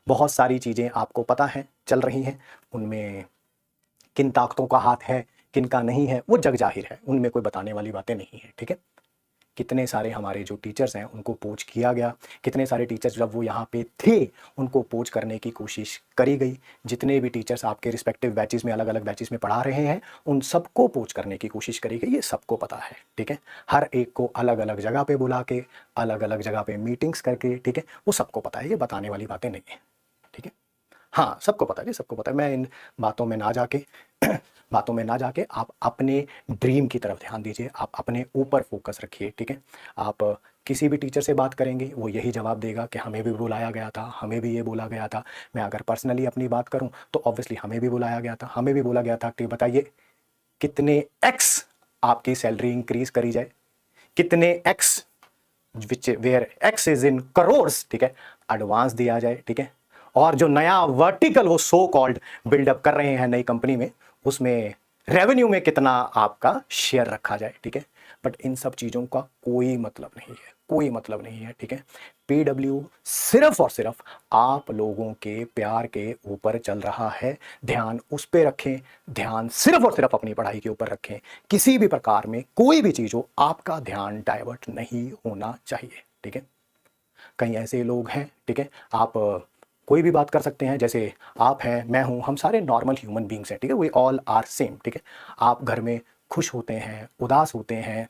बहुत सारी चीज़ें आपको पता है चल रही हैं, उनमें किन ताकतों का हाथ है किन का नहीं है वो जग जाहिर है, उनमें कोई बताने वाली बातें नहीं है। ठीक है, कितने सारे हमारे जो टीचर्स हैं उनको पोच किया गया, कितने सारे टीचर्स जब वो यहाँ पे थे उनको पोच करने की कोशिश करी गई। जितने भी टीचर्स आपके रिस्पेक्टिव बैचेस में अलग अलग बैचेस में पढ़ा रहे हैं उन सबको पोच करने की कोशिश करी गई, ये सबको पता है। ठीक है, हर एक को अलग अलग जगह पे बुला के अलग अलग जगह पे मीटिंग्स करके, ठीक है, वो सबको पता है, ये बताने वाली बातें नहीं है। ठीक है, हाँ सबको पता है जी, सबको पता है। मैं इन बातों में ना जाके बातों में ना जाके आप अपने ड्रीम की तरफ ध्यान दीजिए, आप अपने ऊपर फोकस रखिए। ठीक है, आप किसी भी टीचर से बात करेंगे वो यही जवाब देगा कि हमें भी बुलाया गया था, हमें भी ये बोला गया था। मैं अगर पर्सनली अपनी बात करूं तो ऑब्वियसली हमें भी बुलाया गया था, हमें भी बोला गया था कि बताइए कितने एक्स आपकी सैलरी इंक्रीज करी जाए, कितने X which where X is in crores, ठीक है, एडवांस दिया जाए। ठीक है, और जो नया वर्टिकल वो सो कॉल्ड बिल्डअप कर रहे हैं नई कंपनी में, उसमें रेवेन्यू में कितना आपका शेयर रखा जाए। ठीक है, बट इन सब चीजों का कोई मतलब नहीं है, कोई मतलब नहीं है। ठीक है, पीडब्ल्यू सिर्फ और सिर्फ आप लोगों के प्यार के ऊपर चल रहा है, ध्यान उस पे रखें, ध्यान सिर्फ और सिर्फ अपनी पढ़ाई के ऊपर रखें। किसी भी प्रकार में कोई भी चीज हो आपका ध्यान डाइवर्ट नहीं होना चाहिए। ठीक है, कई ऐसे लोग हैं, ठीक है, आप कोई भी बात कर सकते हैं, जैसे आप हैं, मैं हूं, हम सारे नॉर्मल ह्यूमन बींग्स हैं। ठीक है, वी ऑल आर सेम। ठीक है, आप घर में खुश होते हैं, उदास होते हैं,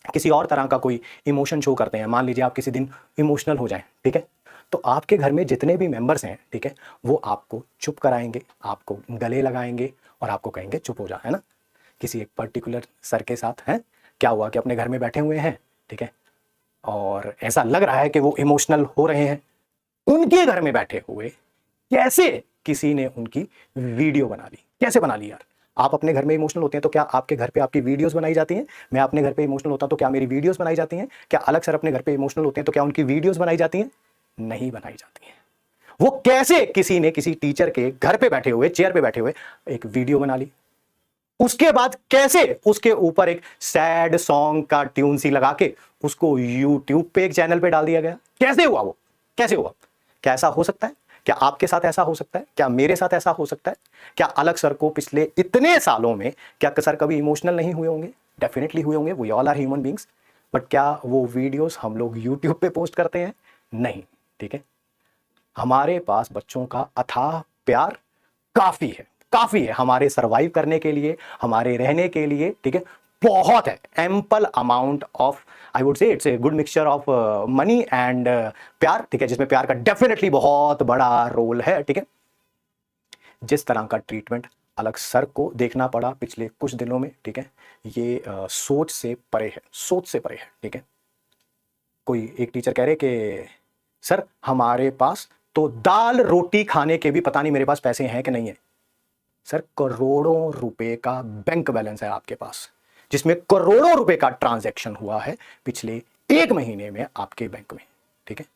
किसी और तरह का कोई इमोशन शो करते हैं, मान लीजिए आप किसी दिन इमोशनल हो जाएं, ठीक है, तो आपके घर में जितने भी मेंबर्स हैं, ठीक है, वो आपको चुप कराएंगे, आपको गले लगाएंगे और आपको कहेंगे चुप हो जा, है ना। किसी एक पर्टिकुलर सर के साथ है क्या हुआ कि अपने घर में बैठे हुए हैं, ठीक है, और ऐसा लग रहा है कि वो इमोशनल हो रहे हैं, उनके घर में बैठे हुए कैसे किसी ने उनकी वीडियो बना ली, कैसे बना ली यार। आप अपने घर में इमोशनल होते हैं तो क्या आपके घर पे आपकी वीडियोस बनाई जाती हैं? मैं अपने घर पे इमोशनल होता हूं तो क्या मेरी वीडियोस बनाई जाती हैं? क्या अलग सर अपने घर पे इमोशनल होते हैं तो क्या उनकी वीडियोस बनाई जाती हैं? नहीं बनाई जाती हैं। वो कैसे किसी ने किसी टीचर के घर पे बैठे हुए, चेयर पे बैठे हुए एक वीडियो बना ली, उसके बाद कैसे उसके ऊपर एक सैड सॉन्ग का ट्यून सी लगा के उसको यूट्यूब पे एक चैनल पे डाल दिया गया। कैसे हुआ वो, कैसे हुआ? क्या ऐसा हो सकता है? क्या आपके साथ ऐसा हो सकता है? क्या मेरे साथ ऐसा हो सकता है? क्या अलग सर को पिछले इतने सालों में क्या सर कभी इमोशनल नहीं हुए होंगे? डेफिनेटली हुए होंगे, we all are human beings. But क्या वो वीडियोस हम लोग यूट्यूब पे पोस्ट करते हैं? नहीं। ठीक है, हमारे पास बच्चों का अथाह प्यार काफी है, काफी है हमारे सरवाइव करने के लिए, हमारे रहने के लिए। ठीक है, बहुत है, ample amount of, I would say it's a good mixture of money and प्यार। ठीक है, जिसमें प्यार का डेफिनेटली बहुत बड़ा रोल है। ठीक है, जिस तरह का ट्रीटमेंट अलग सर को देखना पड़ा पिछले कुछ दिनों में, ठीक है, ये सोच से परे है, सोच से परे है। ठीक है, कोई एक टीचर कह रहे कि सर हमारे पास तो दाल रोटी खाने के भी पता नहीं मेरे पास पैसे हैं कि नहीं है। सर करोड़ों रुपए का बैंक बैलेंस है आपके पास, जिसमें करोड़ों रुपए का ट्रांजैक्शन हुआ है पिछले 1 महीने में आपके बैंक में। ठीक है,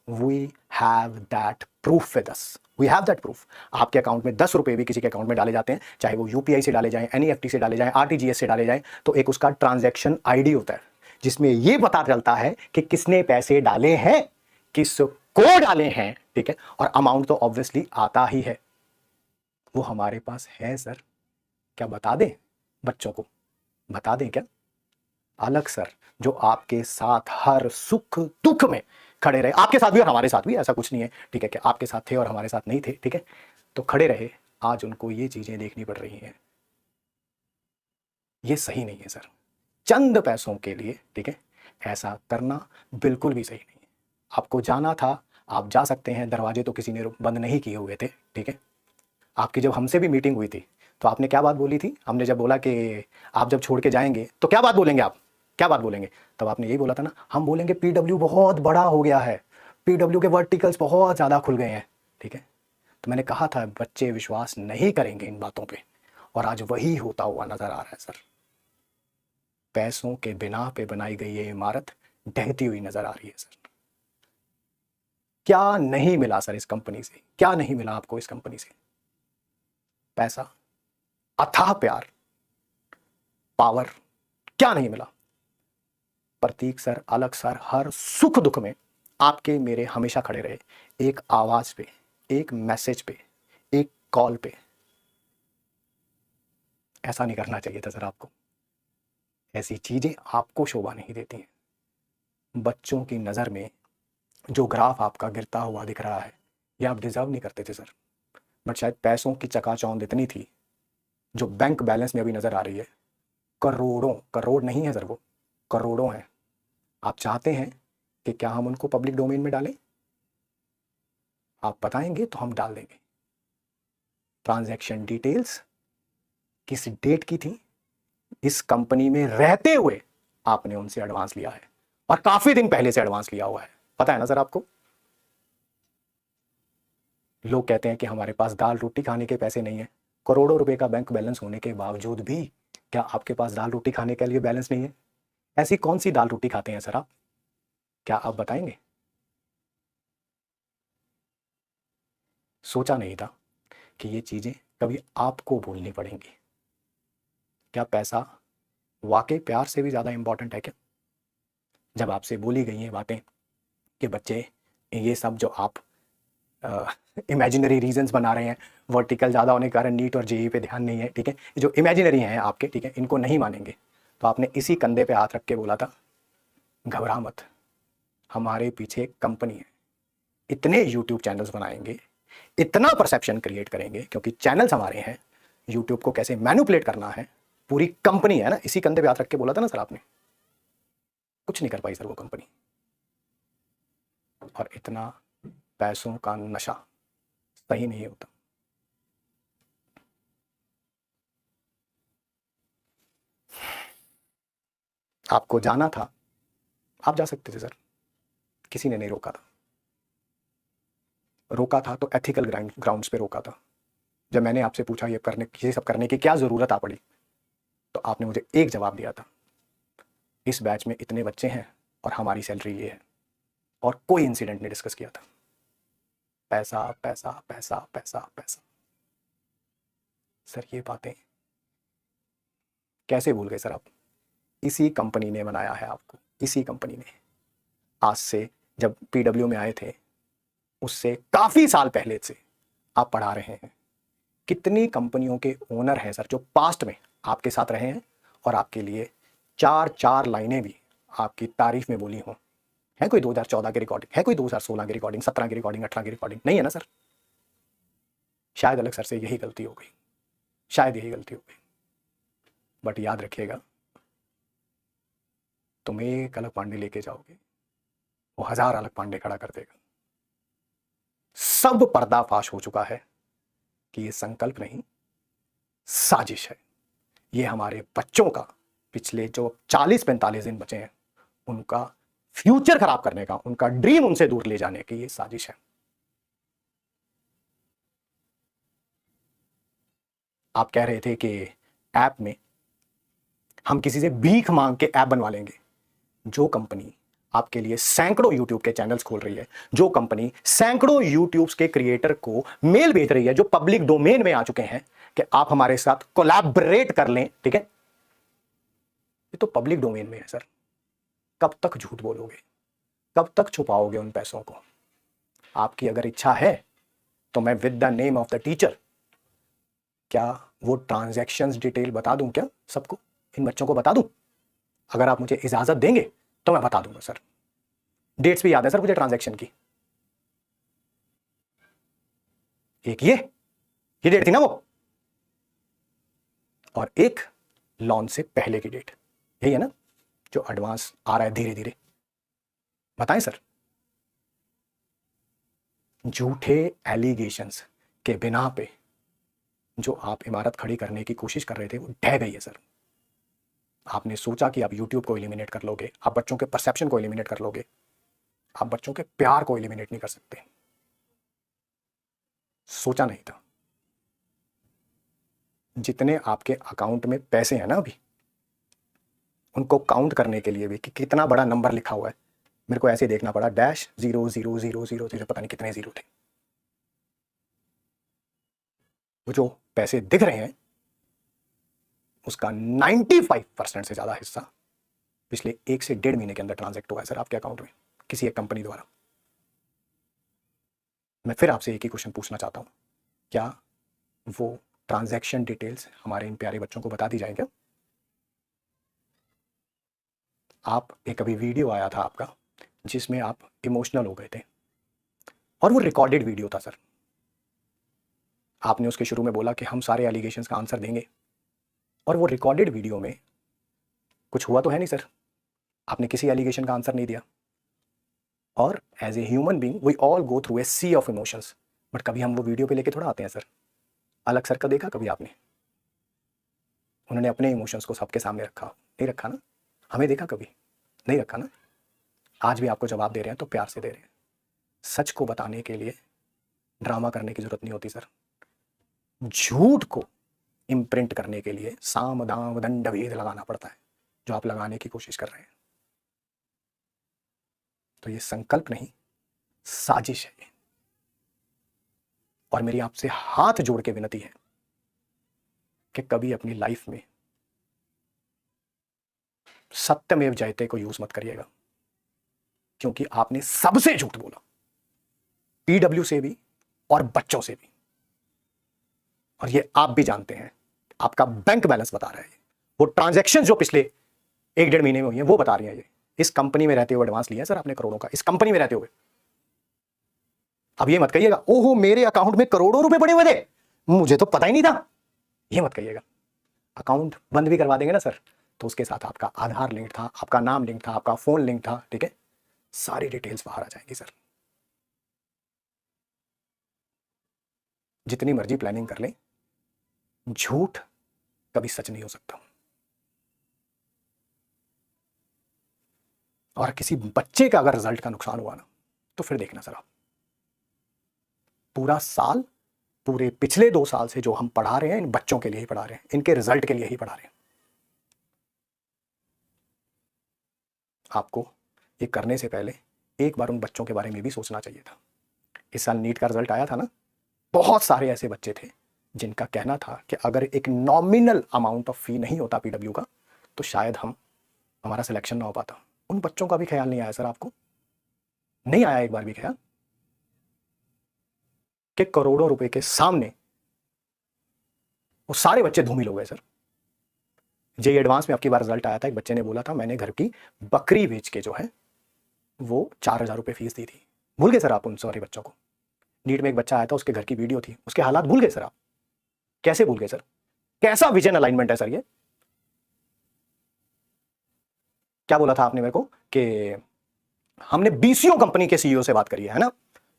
we have that proof with us, we have that proof. आपके अकाउंट में 10 रुपए भी किसी के अकाउंट में डाले जाते हैं, चाहे वो यूपीआई से डाले जाएं, एनईएफटी से डाले जाएं, आरटीजीएस से डाले जाएं, तो एक उसका ट्रांजैक्शन आईडी होता है जिसमें यह पता चलता है कि किसने पैसे डाले हैं, किसको डाले हैं। ठीक है, और अमाउंट तो ऑब्वियसली आता ही है, वो हमारे पास है सर। क्या बता दें बच्चों को, बता दें क्या? अलग सर जो आपके साथ हर सुख दुख में खड़े रहे, आपके साथ भी और हमारे साथ भी, ऐसा कुछ नहीं है, ठीक है, कि आपके साथ थे और हमारे साथ नहीं थे, ठीक है, तो खड़े रहे, आज उनको ये चीजें देखनी पड़ रही हैं। ये सही नहीं है सर, चंद पैसों के लिए, ठीक है, ऐसा करना बिल्कुल भी सही नहीं है। आपको जाना था, आप जा सकते हैं, दरवाजे तो किसी ने बंद नहीं किए हुए थे। ठीक है, आपकी जब हमसे भी मीटिंग हुई थी तो आपने क्या बात बोली थी? हमने जब बोला कि आप जब छोड़ के जाएंगे तो क्या बात बोलेंगे आप, क्या बात बोलेंगे? तब आपने यही बोला था ना, हम बोलेंगे पीडब्ल्यू बहुत बड़ा हो गया है, पीडब्ल्यू के वर्टिकल्स बहुत ज़्यादा खुल गए हैं। ठीक है, तो मैंने कहा था बच्चे विश्वास नहीं करेंगे इन बातों पे, और आज वही होता हुआ नजर आ रहा है सर। पैसों के बिना पे बनाई गई ये इमारत ढहती हुई नजर आ रही है सर। क्या नहीं मिला सर इस कंपनी से, क्या नहीं मिला आपको इस कंपनी से? पैसा, अथाह प्यार, पावर, क्या नहीं मिला? प्रतीक सर, अलग सर हर सुख दुख में आपके मेरे हमेशा खड़े रहे, एक आवाज पे, एक मैसेज पे, एक कॉल पे। ऐसा नहीं करना चाहिए था सर आपको। ऐसी चीजें आपको शोभा नहीं देती हैं। बच्चों की नज़र में जो ग्राफ आपका गिरता हुआ दिख रहा है, ये आप डिजर्व नहीं करते थे सर। बट शायद पैसों की चकाचौंध इतनी थी, जो बैंक बैलेंस में अभी नजर आ रही है, करोड़ों, करोड़ नहीं है सर, वो करोड़ों हैं। आप चाहते हैं कि क्या हम उनको पब्लिक डोमेन में डालें? आप बताएंगे तो हम डाल देंगे। ट्रांजैक्शन डिटेल्स किस डेट की थी, इस कंपनी में रहते हुए आपने उनसे एडवांस लिया है, और काफी दिन पहले से एडवांस लिया हुआ है, पता है ना सर आपको। लोग कहते हैं कि हमारे पास दाल रोटी खाने के पैसे नहीं है। करोड़ों रुपए का बैंक बैलेंस होने के बावजूद भी क्या आपके पास दाल रोटी खाने के लिए बैलेंस नहीं है? ऐसी कौन सी दाल रोटी खाते हैं सर आप? क्या आप बताएंगे? सोचा नहीं था कि ये चीजें कभी आपको बोलनी पड़ेंगी। क्या पैसा वाकई प्यार से भी ज्यादा इंपॉर्टेंट है क्या? जब आपसे बोली गई हैं बातें कि बच्चे, ये सब जो आप इमेजिनरी रीजंस बना रहे हैं, वर्टिकल ज़्यादा होने के कारण नीट और जेई पे ध्यान नहीं है, ठीक है, जो इमेजिनरी हैं आपके, ठीक है, इनको नहीं मानेंगे, तो आपने इसी कंधे पे हाथ रख के बोला था, घबरा मत, हमारे पीछे एक कंपनी है, इतने यूट्यूब चैनल्स बनाएंगे, इतना परसेप्शन क्रिएट करेंगे, क्योंकि चैनल्स हमारे हैं, यूट्यूब को कैसे मैनिपुलेट करना है, पूरी कंपनी है ना। इसी कंधे पे हाथ रख के बोला था ना सर आपने। कुछ नहीं कर पाई सर वो कंपनी। और इतना पैसों का नशा सही नहीं होता। आपको जाना था, आप जा सकते थे सर, किसी ने नहीं रोका था। रोका था तो एथिकल ग्राउंड्स पे रोका था। जब मैंने आपसे पूछा ये सब करने की क्या जरूरत आ पड़ी, तो आपने मुझे एक जवाब दिया था, इस बैच में इतने बच्चे हैं और हमारी सैलरी ये है, और कोई इंसिडेंट नहीं डिस्कस किया था। पैसा पैसा पैसा पैसा पैसा। सर ये बातें कैसे भूल गए सर आप? इसी कंपनी ने बनाया है आपको, इसी कंपनी ने। आज से जब पीडब्ल्यू में आए थे, उससे काफी साल पहले से आप पढ़ा रहे हैं। कितनी कंपनियों के ओनर हैं सर जो पास्ट में आपके साथ रहे हैं और आपके लिए चार चार लाइनें भी आपकी तारीफ में बोली हों? है कोई 2014 की रिकॉर्डिंग? है कोई 2016 की रिकॉर्डिंग, 17 की रिकॉर्डिंग, 18 की रिकॉर्डिंग? नहीं है ना सर। शायद अलग सर से यही गलती हो गई, शायद यही गलती हो गई। बट याद रखिएगा, तुम एक अलग पांडे लेके जाओगे, वो 1000 अलग पांडे खड़ा कर देगा। सब पर्दाफाश हो चुका है कि ये संकल्प नहीं, साजिश है। ये हमारे बच्चों का पिछले जो 40-45 दिन बचे हैं, उनका फ्यूचर खराब करने का, उनका ड्रीम उनसे दूर ले जाने की ये साजिश है। आप कह रहे थे कि ऐप में हम किसी से भीख मांग के ऐप बनवा लेंगे। जो कंपनी आपके लिए सैकड़ों यूट्यूब के चैनल्स खोल रही है, जो कंपनी सैकड़ों यूट्यूब के क्रिएटर को मेल भेज रही है, जो पब्लिक डोमेन में आ चुके हैं कि आप हमारे साथ कोलैबोरेट कर लें, ठीक है, ये तो पब्लिक डोमेन में है सर। कब तक झूठ बोलोगे? कब तक छुपाओगे उन पैसों को? आपकी अगर इच्छा है तो मैं with the name of the teacher, क्या वो ट्रांजैक्शंस डिटेल बता दूं क्या सबको, इन बच्चों को बता दूं? अगर आप मुझे इजाजत देंगे तो मैं बता दूंगा सर। डेट्स भी याद है सर मुझे ट्रांजैक्शन की। एक ये डेट थी ना वो, और एक लॉन्च से पहले की डेट, यही है ना जो एडवांस आ रहा है धीरे धीरे। बताएं सर। झूठे एलिगेशंस के बिना पे जो आप इमारत खड़ी करने की कोशिश कर रहे थे, वो ढह गई है सर। आपने सोचा कि आप यूट्यूब को एलिमिनेट कर लोगे, आप बच्चों के परसेप्शन को एलिमिनेट कर लोगे, आप बच्चों के प्यार को एलिमिनेट नहीं कर सकते। सोचा नहीं था। जितने आपके अकाउंट में पैसे हैं ना अभी, उनको काउंट करने के लिए भी कि कितना बड़ा नंबर लिखा हुआ है, मेरे को ऐसे देखना पड़ा, डैश 00000, पता नहीं कितने जीरो थे। वो जो पैसे दिख रहे हैं उसका 95% से ज्यादा हिस्सा पिछले 1 से 1.5 महीने के अंदर ट्रांजैक्ट हुआ है सर आपके अकाउंट में, किसी एक कंपनी द्वारा। मैं फिर आपसे एक ही क्वेश्चन पूछना चाहता हूँ, क्या वो ट्रांजैक्शन डिटेल्स हमारे इन प्यारे बच्चों को बता दी जाए क्या? आप एक अभी वीडियो आया था आपका जिसमें आप इमोशनल हो गए थे और वो रिकॉर्डेड वीडियो था सर। आपने उसके शुरू में बोला कि हम सारे एलिगेशंस का आंसर देंगे और वो रिकॉर्डेड वीडियो में कुछ हुआ तो है नहीं सर, आपने किसी एलिगेशन का आंसर नहीं दिया। और as a human being we all go through a sea of emotions, but कभी हम वो वीडियो पे लेके थोड़ा आते हैं सर। अलग सर का देखा कभी आपने? उन्होंने अपने इमोशंस को सबके सामने रखा, नहीं रखा ना? हमें देखा कभी? नहीं रखा ना? आज भी आपको जवाब दे रहे हैं तो प्यार से दे रहे हैं। सच को बताने के लिए ड्रामा करने की जरूरत नहीं होती सर। झूठ को इम्प्रिंट करने के लिए साम दाम दंड भेद लगाना पड़ता है, जो आप लगाने की कोशिश कर रहे हैं। तो ये संकल्प नहीं, साजिश है ये। और मेरी आपसे हाथ जोड़ के विनती है कि कभी अपनी लाइफ में सत्यमेव जयते को यूज मत करिएगा, क्योंकि आपने सबसे झूठ बोला, पीडब्ल्यू से भी और बच्चों से भी। और ये आप भी जानते हैं, आपका बैंक बैलेंस बता रहा है, वो ट्रांजैक्शन जो पिछले 1-1.5 महीने में हुई है वो बता रही है। ये इस कंपनी में रहते हुए एडवांस लिया है सर आपने करोड़ों का, इस कंपनी में रहते हुए। अब ये मत कहिएगा ओहो मेरे अकाउंट में करोड़ों रुपए पड़े हुए थे, मुझे तो पता ही नहीं था, ये मत कहिएगा। अकाउंट बंद भी करवा देंगे ना सर, तो उसके साथ आपका आधार लिंक था, आपका नाम लिंक था, आपका फोन लिंक था, ठीक है, सारी डिटेल्स बाहर आ जाएंगी सर। जितनी मर्जी प्लानिंग कर लें, झूठ कभी सच नहीं हो सकता। और किसी बच्चे का अगर रिजल्ट का नुकसान हुआ ना, तो फिर देखना सर आप, पूरा साल, पूरे पिछले 2 साल से जो हम पढ़ा रहे हैं इन बच्चों के लिए ही पढ़ा रहे हैं, इनके रिजल्ट के लिए ही पढ़ा रहे हैं। आपको ये करने से पहले एक बार उन बच्चों के बारे में भी सोचना चाहिए था। इस साल नीट का रिजल्ट आया था ना, बहुत सारे ऐसे बच्चे थे जिनका कहना था कि अगर एक नॉमिनल अमाउंट ऑफ फी नहीं होता पीडब्ल्यू का, तो शायद हमारा सिलेक्शन ना हो पाता। उन बच्चों का भी ख्याल नहीं आया सर आपको? नहीं आया एक बार भी ख्याल कि करोड़ों रुपए के सामने वो सारे बच्चे धूमिल हो गए सर। जेई एडवांस में आपकी बार रिजल्ट आया था, एक बच्चे ने बोला था मैंने घर की बकरी बेच के जो है वो 4,000 रुपए फीस दी थी। भूल गए सर आप उन सारे बच्चों को? नीट में एक बच्चा आया था, उसके घर की वीडियो थी, उसके हालात भूल गए सर आप? कैसे भूल गए सर? कैसा विजन अलाइनमेंट है सर ये? क्या बोला था आपने मेरे को कि हमने बीसीओ कंपनी के सीईओ से बात करी है ना,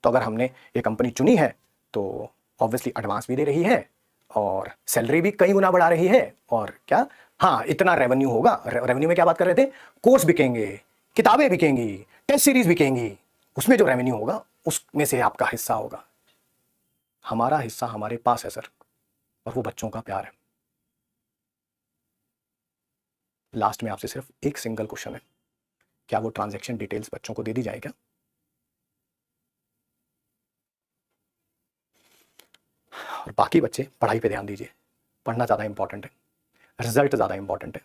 तो अगर हमने ये कंपनी चुनी है तो ऑब्वियसली एडवांस भी दे रही है और सैलरी भी कई गुना बढ़ा रही है, और क्या, हाँ इतना रेवेन्यू होगा। रेवेन्यू में क्या बात कर रहे थे? कोर्स बिकेंगे, किताबें बिकेंगी, टेस्ट सीरीज बिकेंगी, उसमें जो रेवेन्यू होगा उसमें से आपका हिस्सा होगा। हमारा हिस्सा हमारे पास है सर, और वो बच्चों का प्यार है। लास्ट में आपसे सिर्फ एक सिंगल क्वेश्चन है, क्या वो ट्रांजैक्शन डिटेल्स बच्चों को दे दी जाए क्या? और बाकी बच्चे पढ़ाई पे ध्यान दीजिए, पढ़ना ज़्यादा इंपॉर्टेंट है, रिजल्ट ज़्यादा इंपॉर्टेंट है।